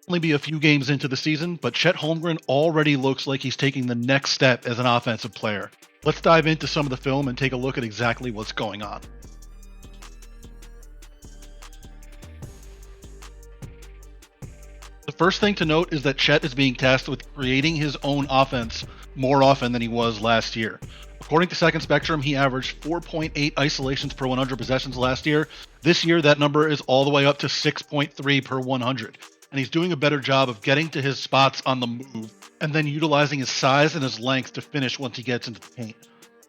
Only be a few games into the season, but Chet Holmgren already looks like he's taking the next step as an offensive player. Let's dive into some of the film and take a look at exactly what's going on. The first thing to note is that Chet is being tasked with creating his own offense more often than he was last year. According to Second Spectrum, he averaged 4.8 isolations per 100 possessions last year. This year, that number is all the way up to 6.3 per 100. And he's doing a better job of getting to his spots on the move and then utilizing his size and his length to finish once he gets into the paint.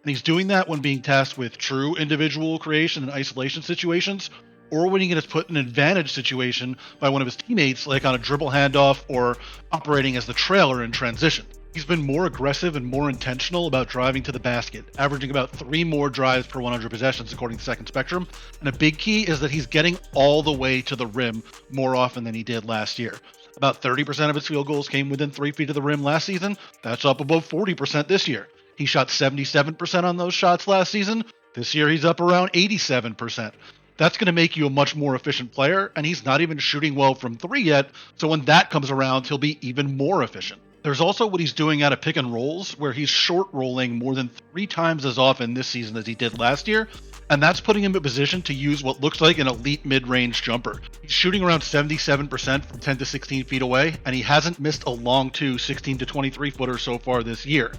And he's doing that when being tasked with true individual creation and isolation situations, or when he gets put in an advantage situation by one of his teammates, like on a dribble handoff or operating as the trailer in transition. He's been more aggressive and more intentional about driving to the basket, averaging about 3 more drives per 100 possessions according to Second Spectrum. And a big key is that he's getting all the way to the rim more often than he did last year. About 30% of his field goals came within 3 feet of the rim last season. That's up above 40% this year. He shot 77% on those shots last season. This year he's up around 87%. That's going to make you a much more efficient player, and he's not even shooting well from 3 yet, so when that comes around, he'll be even more efficient. There's also what he's doing out of pick and rolls, where he's short rolling more than 3 times as often this season as he did last year, and that's putting him in position to use what looks like an elite mid-range jumper. He's shooting around 77% from 10 to 16 feet away, and he hasn't missed a long 16 to 23 footer so far this year.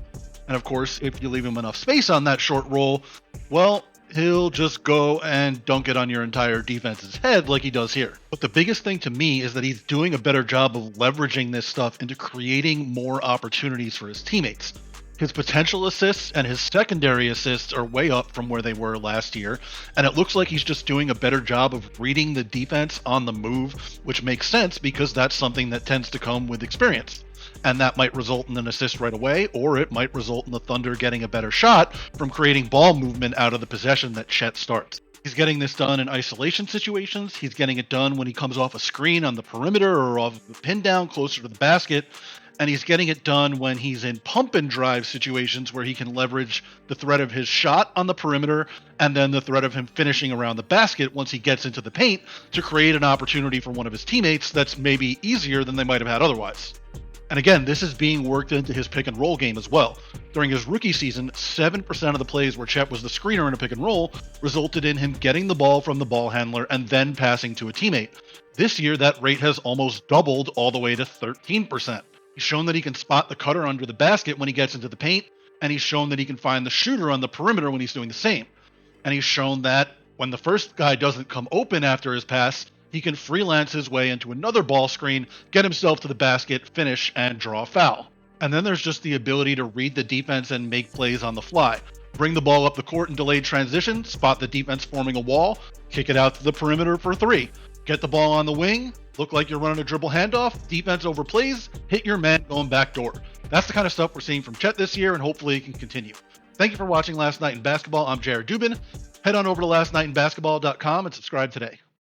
And of course, if you leave him enough space on that short roll, well, he'll just go and dunk it on your entire defense's head like he does here. But the biggest thing to me is that he's doing a better job of leveraging this stuff into creating more opportunities for his teammates. His potential assists and his secondary assists are way up from where they were last year, and it looks like he's just doing a better job of reading the defense on the move, which makes sense because that's something that tends to come with experience. And that might result in an assist right away, or it might result in the Thunder getting a better shot from creating ball movement out of the possession that Chet starts. He's getting this done in isolation situations. He's getting it done when he comes off a screen on the perimeter or off the pin down closer to the basket. And he's getting it done when he's in pump and drive situations where he can leverage the threat of his shot on the perimeter and then the threat of him finishing around the basket once he gets into the paint to create an opportunity for one of his teammates that's maybe easier than they might have had otherwise. And again, this is being worked into his pick and roll game as well. During his rookie season, 7% of the plays where Chet was the screener in a pick and roll resulted in him getting the ball from the ball handler and then passing to a teammate. This year, that rate has almost doubled all the way to 13%. He's shown that he can spot the cutter under the basket when he gets into the paint, and he's shown that he can find the shooter on the perimeter when he's doing the same. And he's shown that when the first guy doesn't come open after his pass, he can freelance his way into another ball screen, get himself to the basket, finish, and draw a foul. And then there's just the ability to read the defense and make plays on the fly. Bring the ball up the court in delayed transition, spot the defense forming a wall, kick it out to the perimeter for 3. Get the ball on the wing, look like you're running a dribble handoff, defense overplays, hit your man going back door. That's the kind of stuff we're seeing from Chet this year, and hopefully it can continue. Thank you for watching Last Night in Basketball. I'm Jared Dubin. Head on over to lastnightinbasketball.com and subscribe today.